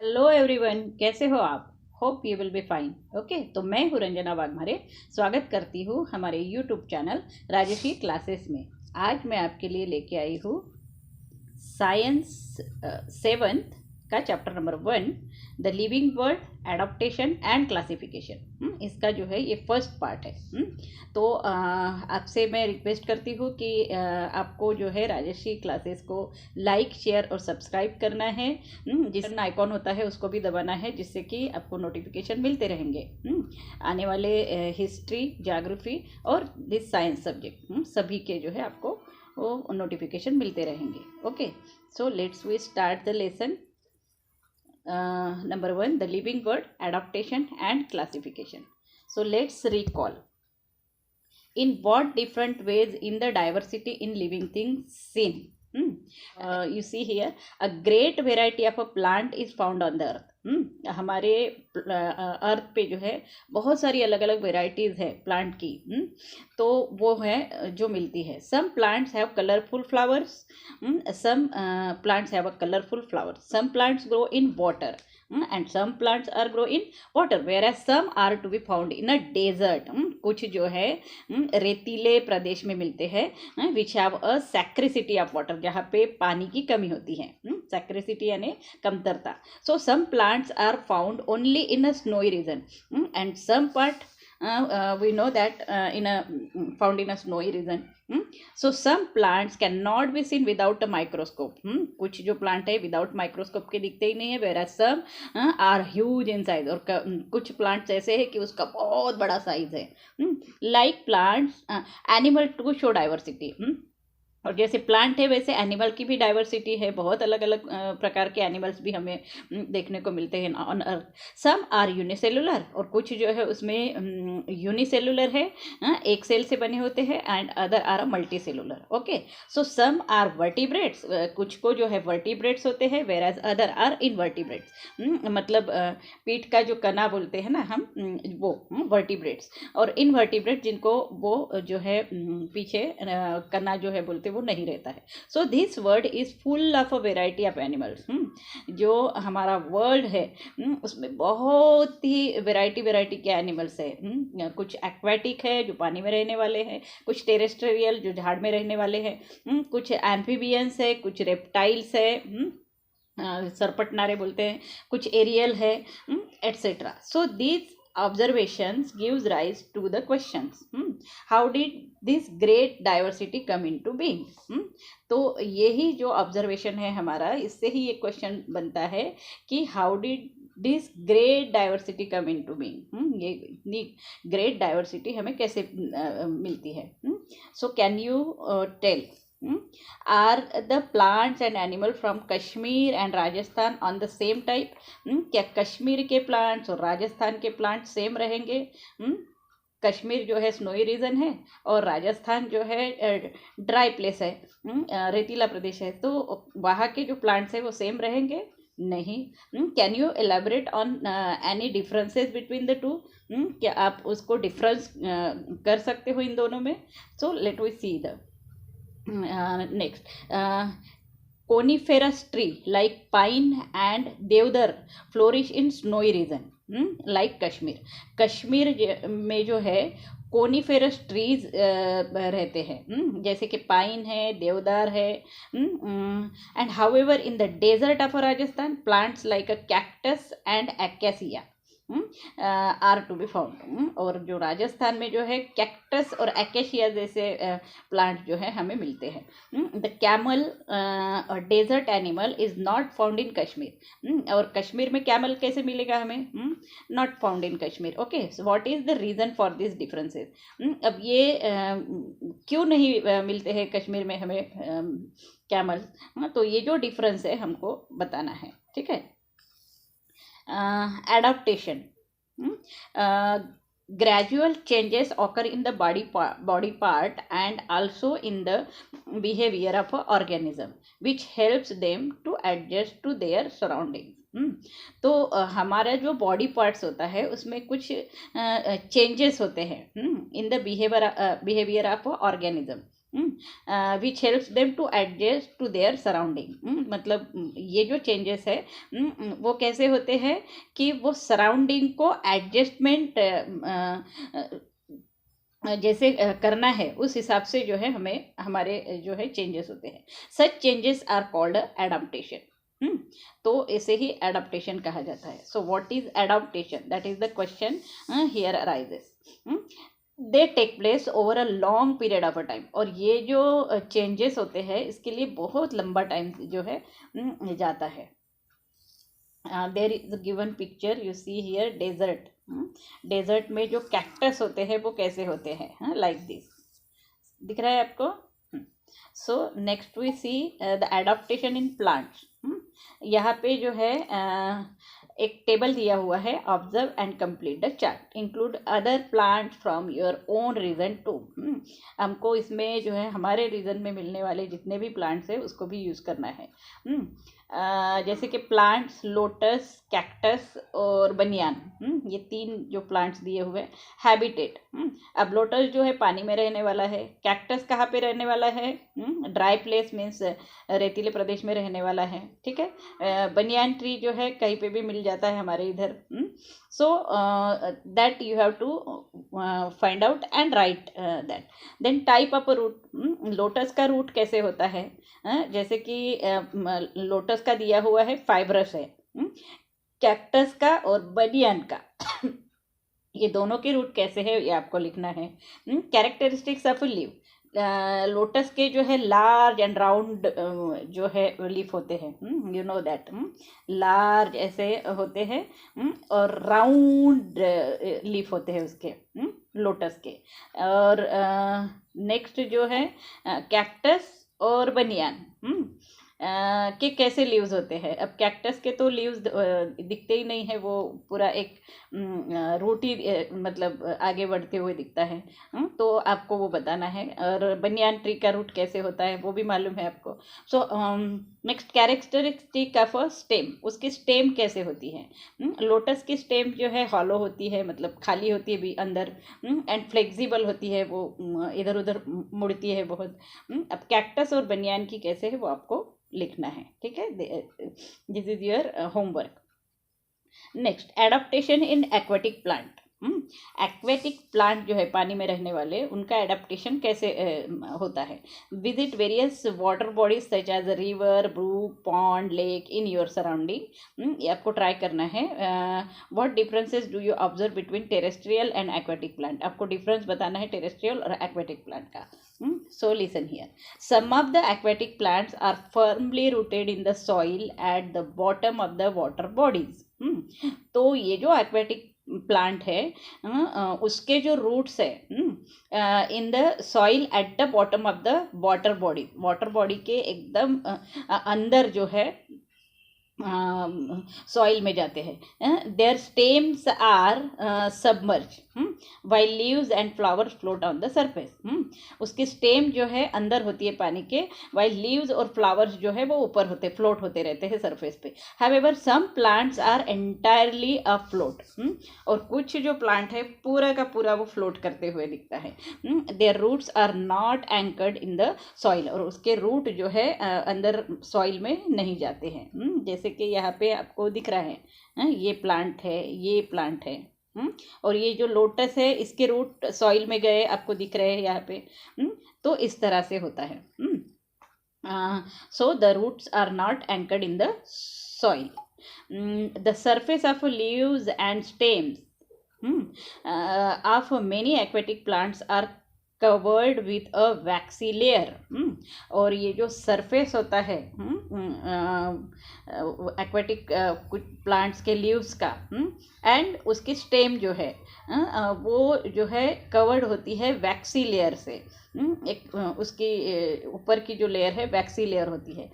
Hello everyone, कैसे हो आप? Hope you will be fine. Okay, तो मैं हूँ रंजना वाघमारे। स्वागत करती हूँ हमारे यूट्यूब चैनल राजश्री क्लासेस में। आज मैं आपके लिए लेके आई हूँ साइंस सेवन्थ का chapter number 1, the living world, adaptation and classification. इसका जो है ये फर्स्ट पार्ट है। तो आपसे मैं रिक्वेस्ट करती हूँ कि आपको जो है राजश्री क्लासेस को लाइक, शेयर और सब्सक्राइब करना है। जिस आइकॉन होता है उसको भी दबाना है, जिससे कि आपको नोटिफिकेशन मिलते रहेंगे आने वाले हिस्ट्री, ज्योग्राफी और दिस साइंस सब्जेक्ट सभी के जो है आपको वो नोटिफिकेशन मिलते रहेंगे। Okay, so let's we start the lesson number 1, the living world, adaptation and classification. So let's recall in what different ways in the diversity in living things seen. You see here, a great variety of a plant is found on the earth. हमारे अर्थ पे जो है बहुत सारी अलग अलग varieties है plant की। तो वो है जो मिलती है। Some plants have colourful flowers, some plants have a colorful flower, some plants grow in water, and some plants are grow in water, whereas some are to be found in a desert. कुछ जो है रेतीले प्रदेश में मिलते हैं, which have a scarcity of water, जहाँ पे पानी की कमी होती है। सैक्रिसिटी यानी कमतरता। So some plants are found only in a snowy region, and some part we know that in a found in a snowy region. So some plants cannot be seen without a microscope. कुछ जो plant है without microscope के दिखते ही नहीं है, whereas some are huge in size, और कुछ plants ऐसे है कि उसका बहुत बड़ा साइज है। Like plants animal to show diversity, और जैसे प्लांट है वैसे एनिमल की भी डाइवर्सिटी है। बहुत अलग अलग प्रकार के एनिमल्स भी हमें देखने को मिलते हैं on earth. Some are unicellular, और कुछ जो है उसमें यूनिसेलुलर है, एक सेल से बने होते हैं, and other are multicellular. Okay, so some are vertebrates, कुछ को जो है वर्टिब्रेट्स होते हैं, वेराज अदर आर इनवर्टिब्रेट्स। मतलब पीठ का जो कना बोलते हैं ना हम, वो वर्टिब्रेट्स, और इनवर्टिब्रेट जिनको वो जो है पीछे कना जो है बोलते वो नहीं रहता है। So this world is full of a variety of animals. जो हमारा वर्ल्ड है उसमें बहुत ही वेराइटी के एनिमल्स है। कुछ एक्वेटिक है जो पानी में रहने वाले हैं, कुछ टेरेस्ट्रियल जो झाड़ में रहने वाले हैं, कुछ एम्फीबियंस है, कुछ रेप्टाइल्स है, सरपटनारे बोलते हैं, कुछ एरियल है, etcetera. So this observations gives rise to the questions, how did this great diversity come into being? तो यही जो ऑब्जर्वेशन है हमारा, इससे ही ये क्वेश्चन बनता है कि how did this great diversity come into being. ये इतनी ग्रेट डाइवर्सिटी हमें कैसे मिलती है। So can you tell, are the plants and animal from Kashmir and Rajasthan on the same type? क्या कश्मीर के प्लांट्स और राजस्थान के प्लांट सेम रहेंगे? कश्मीर जो है स्नोई रीजन है और राजस्थान जो है ड्राई प्लेस है, रेतीला प्रदेश है, तो वहाँ के जो प्लांट्स है वो सेम रहेंगे? नहीं। Can you elaborate on any differences between the two? क्या आप उसको डिफरेंस कर सकते हो इन दोनों में? So let we see the next. Coniferous tree like pine and deodar flourish in snowy region, like Kashmir में जो है कोनीफेरस ट्रीज रहते हैं, जैसे कि पाइन है, देवदार है। And however in the desert of Rajasthan plants like a cactus and acacia are to be found. और जो राजस्थान में जो है कैक्टस और एकेशिया जैसे प्लांट जो है हमें मिलते हैं। The camel desert animal is not found in Kashmir, और कश्मीर में कैमल कैसे मिलेगा हमें? Not found in Kashmir. Okay, so what is the reason for this differences? अब ये क्यों नहीं मिलते हैं कश्मीर में हमें कैमल? तो ये जो डिफरेंस है हमको बताना है, ठीक है। Adaptation. Gradual changes occur in the body part and also in the behavior of an organism, which helps them to adjust to their surroundings. तो हमारा जो बॉडी पार्ट्स होता है उसमें कुछ चेंजेस होते हैं in the behaviour of organism, which helps them to adjust to their surrounding. मतलब ये जो चेंजेस है वो कैसे होते हैं कि वो सराउंडिंग को एडजस्टमेंट जैसे करना है उस हिसाब से जो है हमें हमारे जो है चेंजेस होते हैं। Such changes are called adaptation. तो इसे ही एडाप्टेशन कहा जाता है। So what is adaptation, that is the question here arises. They take place over a long period of a time. और ये जो चेंजेस होते हैं इसके लिए बहुत लंबा टाइम जो है जाता है। There is given picture, you see here desert. Desert में जो कैक्टस होते हैं वो कैसे होते हैं, लाइक दिस, दिख रहा है आपको। So next we see the adaptation in plants. यहाँ पे जो है एक टेबल दिया हुआ है, observe and complete the chart, include other plants from your own region too. हमको इसमें जो है हमारे रीजन में मिलने वाले जितने भी प्लांट्स हैं उसको भी यूज़ करना है। जैसे कि प्लांट्स लोटस, कैक्टस और बनियान, ये 3 जो प्लांट्स दिए हुए हैं। हैबिटेट, अब लोटस जो है पानी में रहने वाला है, कैक्टस कहाँ पे रहने वाला है, ड्राई प्लेस मीन्स रेतीले प्रदेश में रहने वाला है, ठीक है। बनियान ट्री जो है कहीं पे भी मिल जाता है हमारे इधर। So that you have to find out and write that. Then type of root, lotus का रूट कैसे होता है, जैसे कि लोटस का दिया हुआ है फाइब्रस है, कैक्टस का और बनियान का ये दोनों के रूट कैसे है ये आपको लिखना है। कैरेक्टरिस्टिक्स ऑफ लीव, लोटस के जो है लार्ज एंड राउंड जो है लीफ होते हैं, यू नो दैट, लार्ज ऐसे होते हैं और राउंड लीफ होते हैं उसके, लोटस के। और नेक्स्ट जो है कैक्टस और बनियान के कैसे लीव्स होते हैं। अब कैक्टस के तो लीव्स दिखते ही नहीं है, वो पूरा एक रूट ही मतलब आगे बढ़ते हुए दिखता है, तो आपको वो बताना है। और बनियान ट्री का रूट कैसे होता है वो भी मालूम है आपको। So next characteristic of a stem, उसकी स्टेम कैसे होती है। लोटस की स्टेम जो है हॉलो होती है, मतलब खाली होती है भी अंदर, एंड फ्लेक्सिबल होती है, वो इधर उधर मुड़ती है बहुत। अब कैक्टस और बनियान की कैसे है वो आपको लिखना है, ठीक है। This is your homework. Next adaptation in aquatic plant. Aquatic plant जो है पानी में रहने वाले, उनका एडाप्टेशन कैसे होता है। Visit various water bodies such as river, brook, pond, lake in your surrounding, ये आपको ट्राई करना है। What differences do you observe between terrestrial and aquatic plant, आपको डिफरेंस बताना है टेरेस्ट्रियल और एक्वेटिक प्लांट का। So listen here. Some of the aquatic plants are firmly rooted in the soil at the bottom of the water bodies. तो ये जो aquatic plant है उसके जो रूट्स है in the soil at the bottom of the water body, water body के एकदम अंदर जो है सॉइल में जाते हैं। Their stems are submerge while leaves and flowers float on the surface. उसकी स्टेम जो है अंदर होती है पानी के, वाइल लीव्स और फ्लावर्स जो है वो ऊपर होते, फ्लोट होते रहते हैं सरफेस पे। However some plants are entirely afloat, और कुछ जो प्लांट है पूरा का पूरा वो फ्लोट करते हुए दिखता है। Their roots are not anchored in the soil, और उसके रूट जो है अंदर सॉइल में नहीं जाते हैं। जैसे कि यहाँ पे आपको दिख रहा है, ये प्लांट है, ये प्लांट है, और ये जो लोटस है इसके रूट सॉइल में गए आपको दिख रहे हैं यहाँ पे। तो इस तरह से होता है। So the roots are not anchored in the soil. The surface of leaves and stems of many aquatic plants are covered with a waxy layer. और ये जो सरफेस होता है एक्वेटिक कुछ प्लांट्स के लीव्स का एंड उसकी स्टेम जो है वो जो है कवर्ड होती है वैक्सी लेयर से। एक उसकी ऊपर की जो लेयर है वैक्सी लेयर होती है।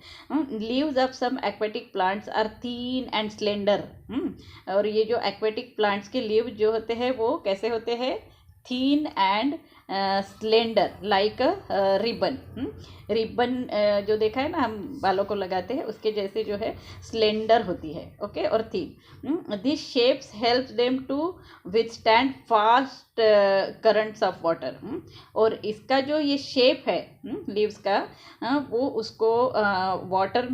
Leaves of some aquatic plants are thin and slender. और ये जो एक्वेटिक प्लांट्स के लीव जो होते हैं वो कैसे होते हैं, थीन and slender like ribbon. Ribbon जो देखा है ना हम बालों को लगाते हैं, उसके जैसे जो है स्लेंडर होती है, ओके, और thin. This shapes help them to withstand fast currents of water. और इसका जो ये शेप है लीव्स का, वो उसको वाटर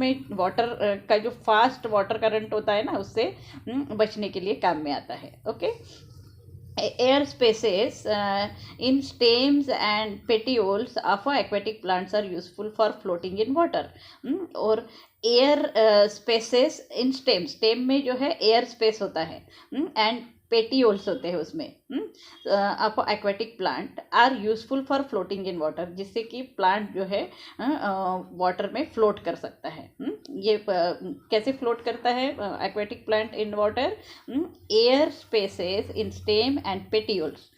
का जो फास्ट वाटर करंट होता है ना, उससे बचने के लिए काम में आता है, okay. Air spaces in stems and petioles of aquatic plants are useful for floating in water। और एयर स्पेसेस इन स्टेम में जो है एयर स्पेस होता है, एंड पेटियोल्स होते हैं उसमें of aquatic plant are useful for floating in water, जिससे कि प्लांट जो है वाटर में फ्लोट कर सकता है। ये कैसे फ्लोट करता है aquatic plant in water? Air spaces in stem and petioles.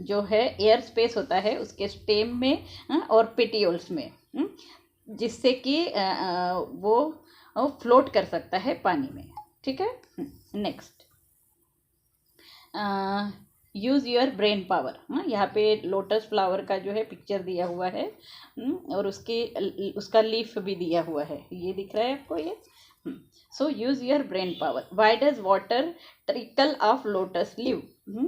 जो है एयर स्पेस होता है उसके स्टेम में और पेटियोल्स में, जिससे कि वो फ्लोट कर सकता है पानी में, ठीक है। Next, use your brain power. यहाँ पे लोटस फ्लावर का जो है पिक्चर दिया हुआ है, और उसका लीफ भी दिया हुआ है, ये दिख रहा है आपको ये। So use your brain power. Why does water trickle off lotus leaf?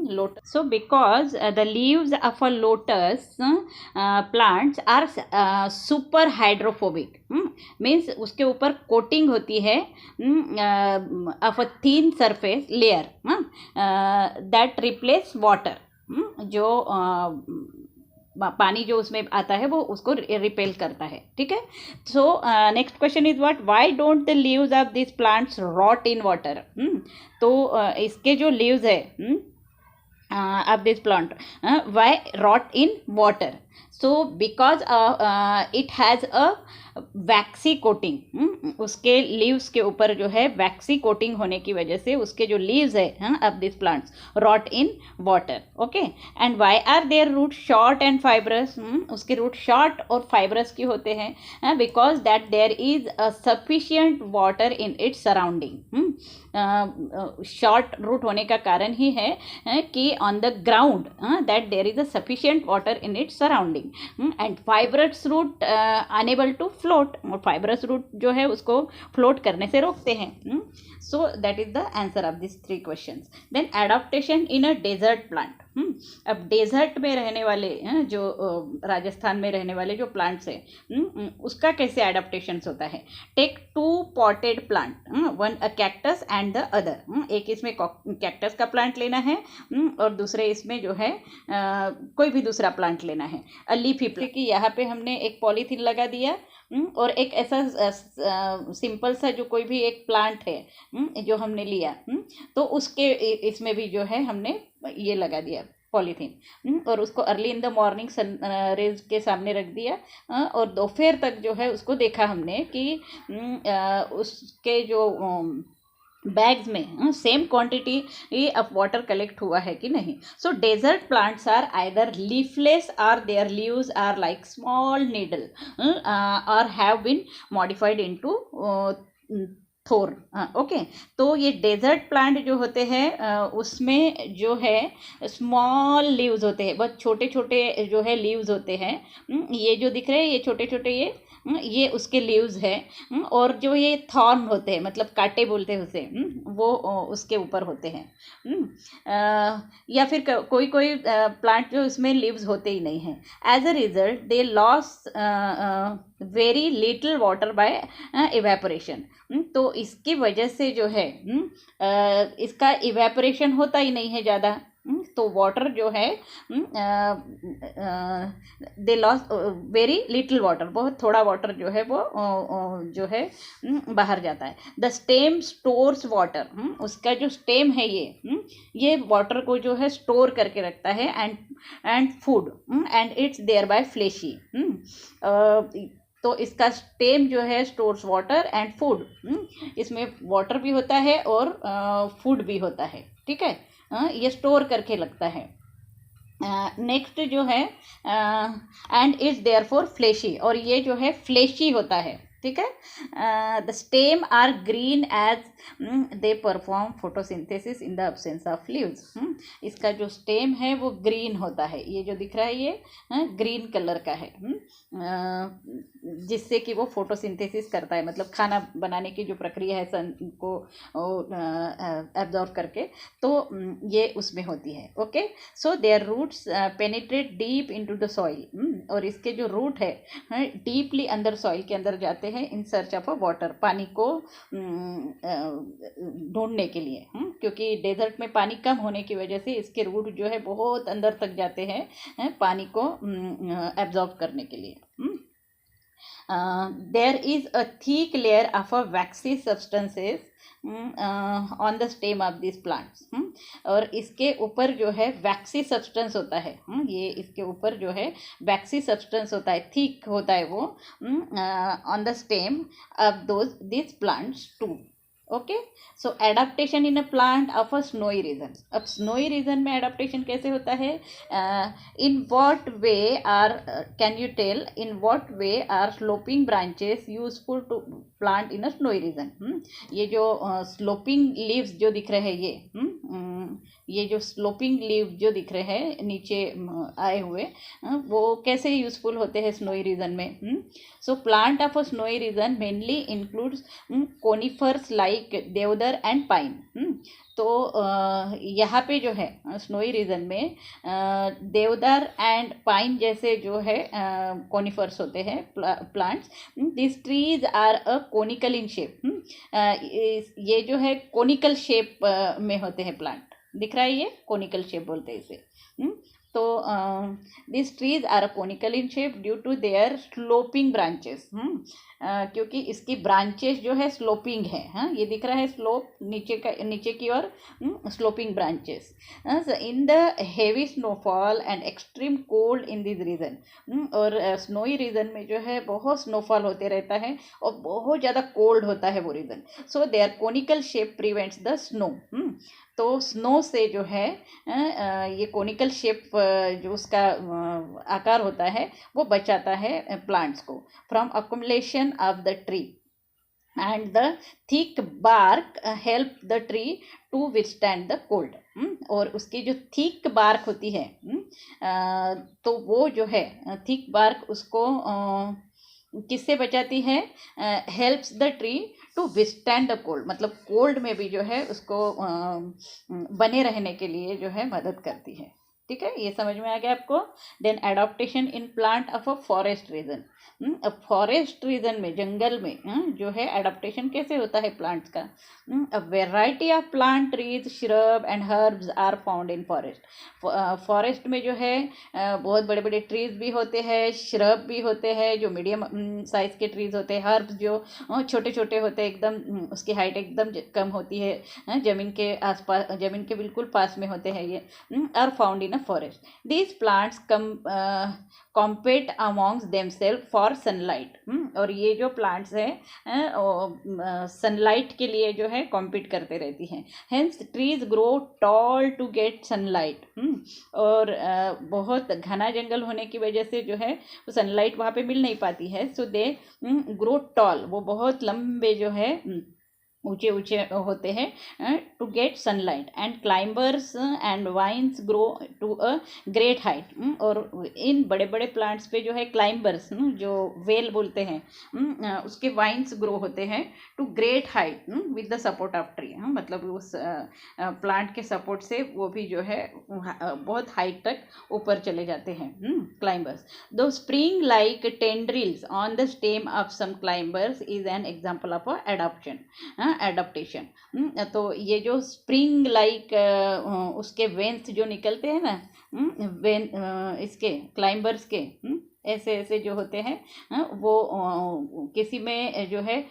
Lotus. So because the leaves of a lotus plants are super hydrophobic. Means उसके ऊपर कोटिंग होती है of a thin surface layer that replace water. जो पानी जो उसमें आता है वो उसको रिपेल करता है, ठीक है। So next question is what, why don't the leaves of this plants rot in water? तो इसके जो लीव्स है of this plant why rot in water? So because it has a waxy coating. उसके leaves के ऊपर जो है वैक्सी coating होने की वजह से उसके जो लीव्स है of this plants rot in water, okay. And why are their root short and fibrous? उसके रूट शॉर्ट और फाइब्रस क्यों होते हैं? Because that there is a sufficient water in its surrounding. Short root होने का कारण ही है कि on the ground that there is a sufficient water in its surrounding, and fibrous root unable to float. और फाइब्रस रूट जो है उसको फ्लोट करने से रोकते हैं। So that is the answer of this 3 questions. Then adaptation in a desert plant. अब desert में रहने वाले जो राजस्थान में रहने वाले जो प्लांट्स हैं उसका कैसे एडाप्टेशन होता है? Take 2 potted plant, one a cactus and the other. एक इसमें कैक्टस का प्लांट लेना है और दूसरे इसमें जो है कोई भी दूसरा प्लांट लेना है। अ लीफी प्लांट, कि यहाँ पे हमने एक पॉलीथीन लगा दिया और एक ऐसा सिंपल सा जो कोई भी एक प्लांट है जो हमने लिया, तो उसके इसमें भी जो है हमने ये लगा दिया पॉलीथीन, और उसको early in the morning sun rays के सामने रख दिया, और दोपहर तक जो है उसको देखा हमने कि उसके जो बैग्स में same quantity of water collect हुआ है कि नहीं। So desert plants are either leafless or their leaves are like small needle or have been modified into thorn, okay. तो ये डेजर्ट प्लांट जो होते हैं उसमें जो है स्मॉल लीव्स होते हैं, बहुत छोटे छोटे जो है लीव्स होते हैं। ये जो दिख रहे हैं ये छोटे छोटे ये उसके लीव्स हैं, और जो ये थॉर्न होते हैं मतलब कांटे बोलते हैं उसे, वो उसके ऊपर होते हैं। या फिर कोई कोई प्लांट जो इसमें लीव्स होते ही नहीं हैं। As a result they loss very little water by evaporation. तो इसकी वजह से जो है इसका इवेपोरेशन होता ही नहीं है ज़्यादा, तो वाटर जो है दे लॉस वेरी लिटिल वाटर, बहुत थोड़ा वाटर जो है वो जो है बाहर जाता है। द स्टेम स्टोर्स वाटर, उसका जो स्टेम है ये वाटर को जो है स्टोर करके रखता है, and food and it's thereby fleshy. तो इसका स्टेम जो है स्टोर्स वाटर एंड फूड, इसमें वाटर भी होता है और फूड भी होता है, ठीक है। ये स्टोर करके लगता है। नेक्स्ट जो है and is therefore fleshy, और ये जो है फ्लेशी होता है, ठीक है। The stem are green as they perform photosynthesis in the absence of leaves. इसका जो स्टेम है वो ग्रीन होता है, ये जो दिख रहा है ये ग्रीन कलर का है, जिससे कि वो फोटोसिंथेसिस करता है, मतलब खाना बनाने की जो प्रक्रिया है सन को एब्जॉर्ब करके, तो ये उसमें होती है। Okay, so their roots penetrate deep into the soil, और इसके जो रूट है डीपली अंदर सॉइल के अंदर जाते हैं in search of a water, पानी को ढूंढने के लिए, क्योंकि डेजर्ट में पानी कम होने की वजह से इसके रूट जो है बहुत अंदर तक जाते हैं पानी को एब्जॉर्ब करने के लिए। There is a thick layer of a waxy substances on the stem of this plants, और इसके ऊपर जो है वैक्सी सब्सटेंस होता है, ये इसके ऊपर जो है वैक्सी सब्सटेंस होता है, थिक होता है वो on the stem of this plants too. Okay, so adaptation in a plant of a snowy region. अब स्नोई रीजन में एडाप्टेशन कैसे होता है? In what way are, can you tell in what way are sloping branches useful to plant in a snowy region? ये जो sloping leaves जो दिख रहे हैं, ये जो स्लोपिंग लीव जो दिख रहे हैं नीचे आए हुए, वो कैसे यूजफुल होते हैं स्नोई रीजन में? So plant of a snowy region mainly includes conifers like deodar and pine. तो यहाँ पे जो है स्नोई रीजन में देवदार एंड पाइन जैसे जो है कोनिफर्स होते हैं plants. This trees are a conical in shape, ये जो है कोनिकल शेप में होते हैं प्लांट, दिख रहा है ये कोनिकल शेप बोलते हैं इसे। तो this trees are conical in shape due to their sloping branches, क्योंकि इसकी ब्रांचेस जो है स्लोपिंग है, ये दिख रहा है स्लोप नीचे की ओर, sloping branches. In the heavy snowfall and extreme cold in this region, और स्नोई रीजन में जो है बहुत स्नोफॉल होते रहता है और बहुत ज़्यादा कोल्ड होता है वो region. So their conical shape prevents the snow, तो स्नो से जो है ये कोनिकल शेप जो उसका आकार होता है वो बचाता है प्लांट्स को from accumulation of the tree, and the thick bark help the tree to withstand the cold. और उसकी जो थिक बार्क होती है, तो वो जो है थिक बार्क उसको किससे बचाती है? Helps the tree to withstand the cold, मतलब कोल्ड में भी जो है उसको बने रहने के लिए जो है मदद करती है। ठीक है, ये समझ में आ गया आपको? Then adaptation in plant of a forest region. अब फॉरेस्ट रीजन में, जंगल में जो है एडाप्टेशन कैसे होता है प्लांट्स का? A variety of plant, trees, shrub and herbs are found in forest. Forest में जो है बहुत बड़े बड़े ट्रीज भी होते हैं, श्रब भी होते हैं जो मीडियम साइज के ट्रीज होते हैं, हर्ब्स जो छोटे छोटे होते हैं, एकदम उसकी हाइट एकदम कम होती है, जमीन के आसपास, जमीन के बिल्कुल पास में होते हैं, ये are found in forest. These plants compete amongst themselves for sunlight, और ये जो प्लांट्स हैं सनलाइट के लिए जो है कॉम्पीट करते रहती हैं। Hence trees grow tall to get sunlight, और बहुत घना जंगल होने की वजह से जो है सनलाइट वहाँ पे मिल नहीं पाती है, सो दे ग्रो टॉल, वो बहुत लंबे जो है ऊंचे ऊंचे होते हैं to get sunlight, and climbers and vines grow to a great height. और इन बड़े बड़े प्लांट्स पे जो है क्लाइंबर्स, जो वेल बोलते हैं, उसके वाइन्स ग्रो होते हैं to great height with the support of tree, मतलब उस प्लांट के सपोर्ट से वो भी जो है बहुत हाइट तक ऊपर चले जाते हैं क्लाइंबर्स। दो spring like tendrils on the stem of some climbers is an example of adoption, adaptation. तो ये जो स्प्रिंग लाइक उसके वेन्स जो निकलते हैं ना, वेन इसके क्लाइंबर्स के ऐसे ऐसे जो होते हैं, वो किसी में जो है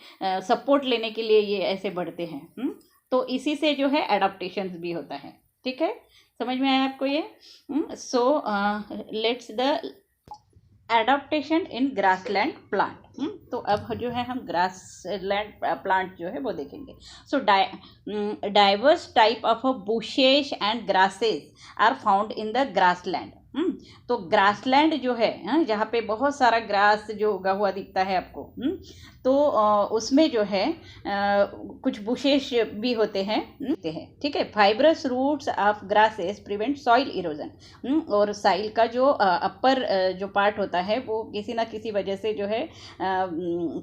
सपोर्ट लेने के लिए ये ऐसे बढ़ते हैं, तो इसी से जो है एडप्टेशन भी होता है। ठीक है, समझ में आया आपको ये? So let's the adaptation in grassland plant. तो अब जो है हम ग्रासलैंड प्लांट जो है वो देखेंगे। So diverse type of bushes and grasses are found in the grassland. तो ग्रासलैंड जो है, जहाँ पे बहुत सारा ग्रास जो उगा हुआ दिखता है आपको, तो उसमें जो है कुछ बुशेस भी होते हैं, ठीक है। Fibrous roots of grasses prevent soil erosion, और साइल का जो अपर जो पार्ट होता है वो किसी ना किसी वजह से जो है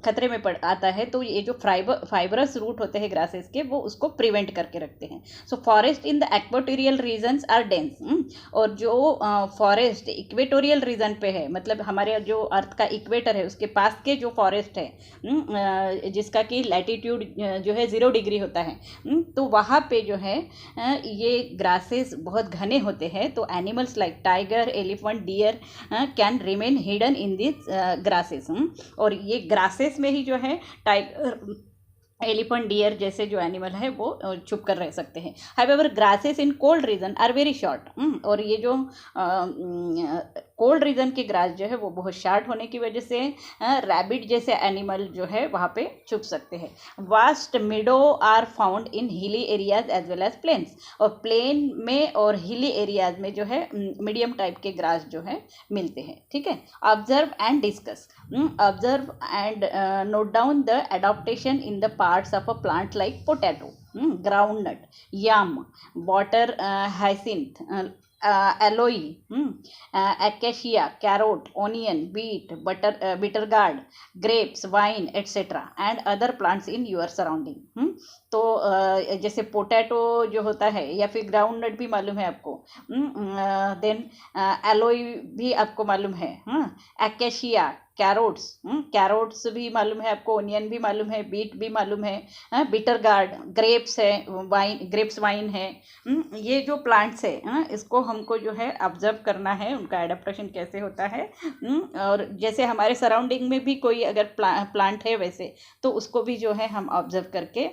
खतरे में पड़ आता है, तो ये जो फाइब्रस रूट होते हैं ग्रासेस के वो उसको प्रिवेंट करके रखते हैं। So forest in the equatorial regions are dense, और जो फॉरेस्ट इक्वेटोरियल रीजन पे है, मतलब हमारे जो अर्थ का इक्वेटर है उसके पास के जो फॉरेस्ट है, जिसका कि लैटिट्यूड जो है 0 डिग्री होता है, तो वहाँ पे जो है ये ग्रासेस बहुत घने होते हैं, तो animals like tiger, elephant, deer can remain hidden in this grasses, और ये ग्रासेस में ही जो है टाइगर, एलिफेंट, डियर जैसे जो एनिमल है वो छुप कर रह सकते हैं। However grasses in cold region are very short, और ये जो कोल्ड रीजन के ग्रास जो है वो बहुत शार्ट होने की वजह से रैबिट जैसे एनिमल जो है वहाँ पे छुप सकते हैं। Vast meadow are found in hilly areas as well as plains, और प्लेन में और हिली एरियाज में जो है मीडियम टाइप के ग्रास जो है मिलते हैं, ठीक है। Observe and discuss, observe and note down the adaptation in the parts of a plant like potato, groundnut, yam, water hyacinth, aloe, acacia, carrot, onion, beet, bitter gourd, grapes, wine, etc. and other plants in your surrounding. तो जैसे potato जो होता है या फिर ground नट भी मालूम है आपको, देन एलोई भी आपको मालूम है, एकेशिया, कैरोट्स भी मालूम है आपको, ओनियन भी मालूम है, बीट भी मालूम है, बिटर गार्ड, ग्रेप्स है, ग्रेप्स वाइन है, ये जो प्लांट्स है इसको हमको जो है ऑब्जर्व करना है, उनका एडाप्टेशन कैसे होता है, और जैसे हमारे सराउंडिंग में भी कोई अगर प्लांट है वैसे तो उसको भी जो है हम ऑब्जर्व करके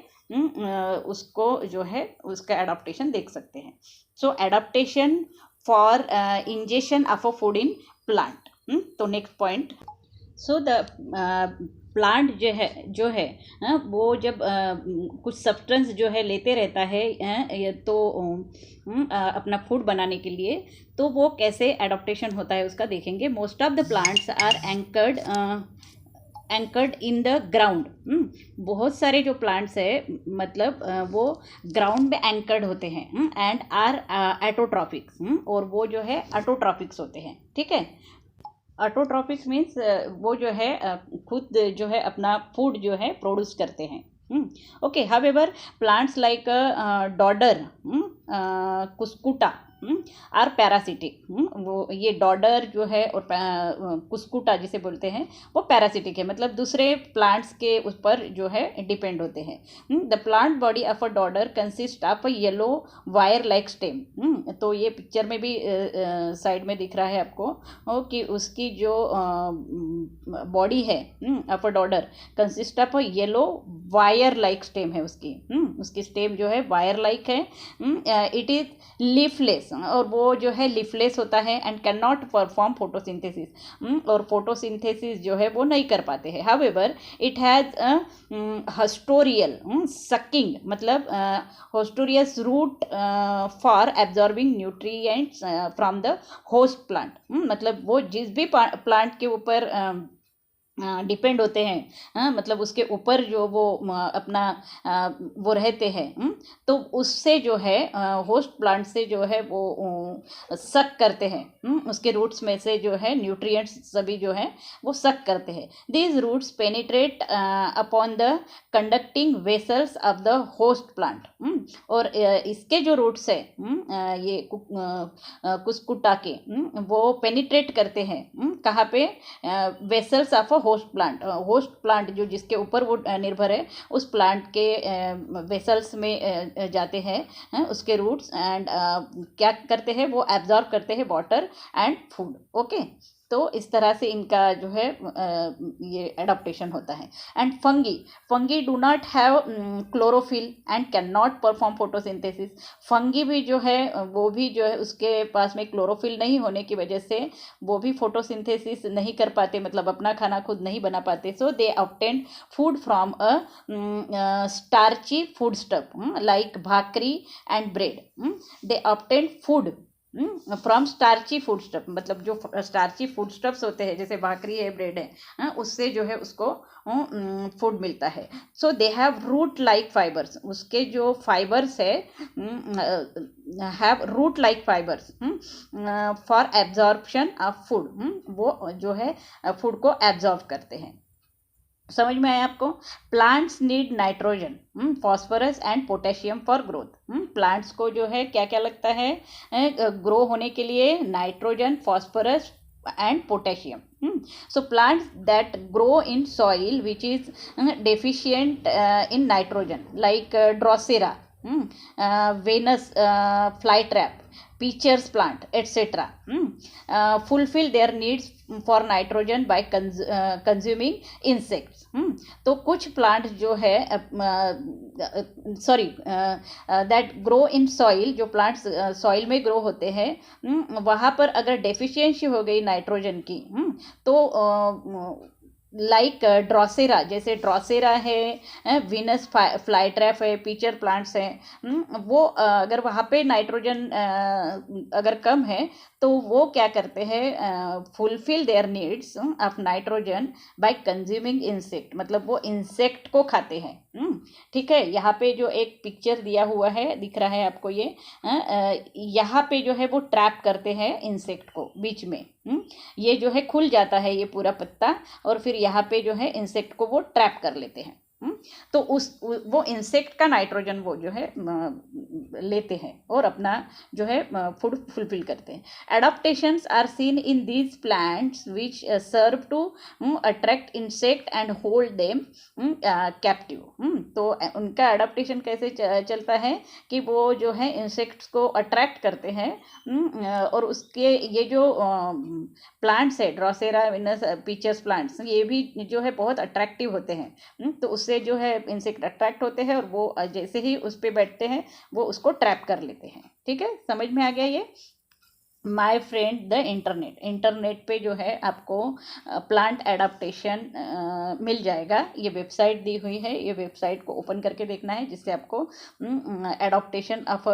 उसको जो है उसका एडाप्टेशन देख सकते हैं। So adaptation for injection of a food in plant. तो next point, so the plant जो है वो जब कुछ सब्सटेंस जो है लेते रहता है तो अपना फूड बनाने के लिए, तो वो कैसे एडाप्टेशन होता है उसका देखेंगे। Most of the plants are anchored in the ground, बहुत सारे जो प्लांट्स है मतलब वो ग्राउंड में एंकर्ड होते हैं, एंड आर एटोट्रॉफिक्स, और वो जो है ऑटोट्रॉफिक्स होते हैं, ठीक है। ऑटोट्रॉफिक्स मीन्स वो जो है खुद जो है अपना फूड जो है प्रोड्यूस करते हैं, okay. However plants like dodder, cuscuta are parasitic, वो ये डॉडर जो है और कुस्कुटा जिसे बोलते हैं वो पैरासिटिक है, मतलब दूसरे प्लांट्स के उस पर जो है डिपेंड होते हैं। The plant body of a dodder consist of a yellow wire like stem, तो ये पिक्चर में भी साइड में दिख रहा है आपको कि उसकी जो बॉडी है of a dodder consist of a yellow wire like stem है उसकी स्टेम जो है वायर लाइक है। इट इज लीफलेस, और वो जो है लीफलेस होता है, and can not perform photosynthesis, और फोटोसिंथेसिस जो है वो नहीं कर पाते हैं। However it has haustorial sucking, मतलब haustoria root for absorbing nutrients from the host plant, मतलब वो जिस भी प्लांट के ऊपर डिपेंड होते हैं, मतलब उसके ऊपर जो वो अपना वो रहते हैं, तो उससे जो है होस्ट प्लांट से जो है वो सक करते हैं, उसके रूट्स में से जो है न्यूट्रिएंट्स सभी जो है वो सक करते हैं। These roots penetrate upon the conducting vessels of the host plant, और इसके जो रूट्स है ये कुस्कुटा के वो पेनिट्रेट करते हैं कहाँ पे, vessels of a host plant जो जिसके ऊपर वो निर्भर है उस प्लांट के वेसल्स में जाते हैं उसके रूट्स, एंड क्या करते हैं वो एब्जॉर्ब करते हैं वाटर एंड फूड, ओके। तो इस तरह से इनका जो है ये एडाप्टेशन होता है। And fungi do not have chlorophyll and can not perform photosynthesis, fungi भी जो है वो भी जो है उसके पास में क्लोरोफिल नहीं होने की वजह से वो भी फोटोसिंथेसिस नहीं कर पाते, मतलब अपना खाना खुद नहीं बना पाते। So they obtain food from a starchy food stuff like bhakri and bread, they obtain food from starchy food stuff, मतलब जो स्टार्ची फूड स्टफ्स होते हैं जैसे भाकरी है, ब्रेड है, उससे जो है उसको फूड मिलता है। So they have root like fibres, उसके जो फाइबर्स है have root like fibres for absorption of food, वो जो है फूड को एब्जॉर्ब करते हैं। समझ में आया आपको? Plants need nitrogen, phosphorus and potassium for growth. Plants को जो है क्या क्या लगता है ग्रो होने के लिए? Nitrogen, phosphorus and potassium. So plants that grow in soil which is deficient in nitrogen like Drosera, Venus flytrap, Peacher's plant, etc. Fulfill their needs for nitrogen by consuming insects. तो कुछ plant जो है sorry that grow in soil, जो plants soil में grow होते हैं, वहाँ पर अगर डेफिशिएंसी हो गई नाइट्रोजन की, तो लाइक ड्रॉसेरा, जैसे ड्रॉसेरा है, वीनस फ्लाईट्रैप है, पीचर प्लांट्स हैं, वो अगर वहाँ पे नाइट्रोजन अगर कम है तो वो क्या करते हैं? Fulfil there needs of nitrogen bye consuming insect, मतलब वो इंसेक्ट को खाते हैं। ठीक है, यहाँ पे जो एक पिक्चर दिया हुआ है, दिख रहा है आपको ये, यहाँ पे जो है वो ट्रैप करते हैं इंसेक्ट को बीच में। ये जो है खुल जाता है ये पूरा पत्ता, और फिर यहाँ पे जो है इंसेक्ट को वो ट्रैप कर लेते हैं। तो वो इंसेक्ट का नाइट्रोजन वो जो है लेते हैं और अपना जो है फूड फुलफिल करते हैं। Adaptations are seen in these plants which serve to attract insect and hold them captive. तो उनका एडाप्टेशन कैसे चलता है कि वो जो है इंसेक्ट्स को अट्रैक्ट करते हैं, और उसके ये जो प्लांट्स है ड्रॉसेरा, विनस, पीचर्स प्लांट्स, ये भी जो है बहुत अट्रैक्टिव होते हैं। तो उससे जो है इंसेक्ट अट्रैक्ट होते हैं और वो जैसे ही उस पर बैठते हैं वो उसको ट्रैप कर लेते हैं। ठीक है, समझ में आ गया ये? माय फ्रेंड द इंटरनेट पे जो है आपको प्लांट एडाप्टेशन मिल जाएगा। ये वेबसाइट दी हुई है, ये वेबसाइट को ओपन करके देखना है जिससे आपको एडाप्टेशन ऑफ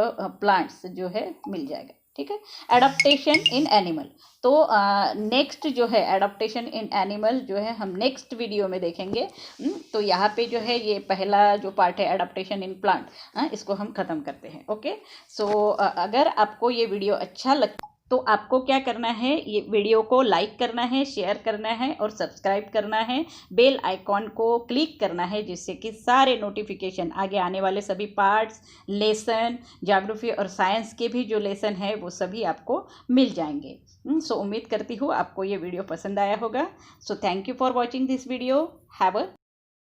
प्लांट्स जो है मिल जाएगा। ठीक है, एडाप्टेशन इन एनिमल, तो नेक्स्ट जो है एडाप्टेशन इन एनिमल जो है हम नेक्स्ट वीडियो में देखेंगे। तो यहाँ पे जो है ये पहला जो पार्ट है एडाप्टेशन इन प्लांट, इसको हम ख़त्म करते हैं। ओके, सो अगर आपको ये वीडियो अच्छा लगता तो आपको क्या करना है? ये वीडियो को लाइक करना है, शेयर करना है और सब्सक्राइब करना है। बेल आइकॉन को क्लिक करना है जिससे कि सारे नोटिफिकेशन, आगे आने वाले सभी पार्ट्स, लेसन, ज्योग्राफी और साइंस के भी जो लेसन है वो सभी आपको मिल जाएंगे। सो उम्मीद करती हूँ आपको ये वीडियो पसंद आया होगा। So thank you for watching this video. Have a